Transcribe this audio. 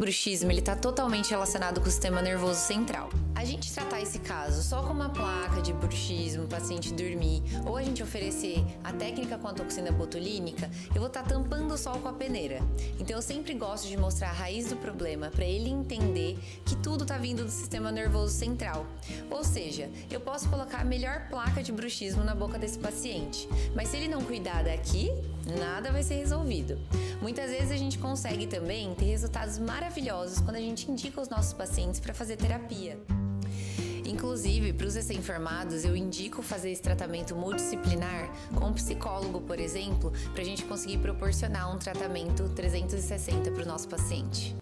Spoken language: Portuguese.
O bruxismo está totalmente relacionado com o sistema nervoso central. A gente tratar esse caso só com uma placa de bruxismo, o paciente dormir, ou a gente oferecer a técnica com a toxina botulínica, eu vou estar tampando o sol com a peneira. Então eu sempre gosto de mostrar a raiz do problema para ele entender que tudo está vindo do sistema nervoso central. Ou seja, eu posso colocar a melhor placa de bruxismo na boca desse paciente, mas se ele não cuidar daqui, nada vai ser resolvido. Muitas vezes a gente consegue também ter resultados maravilhosos quando a gente indica os nossos pacientes para fazer terapia. Inclusive, para os recém-formados, eu indico fazer esse tratamento multidisciplinar com um psicólogo, por exemplo, para a gente conseguir proporcionar um tratamento 360 para o nosso paciente.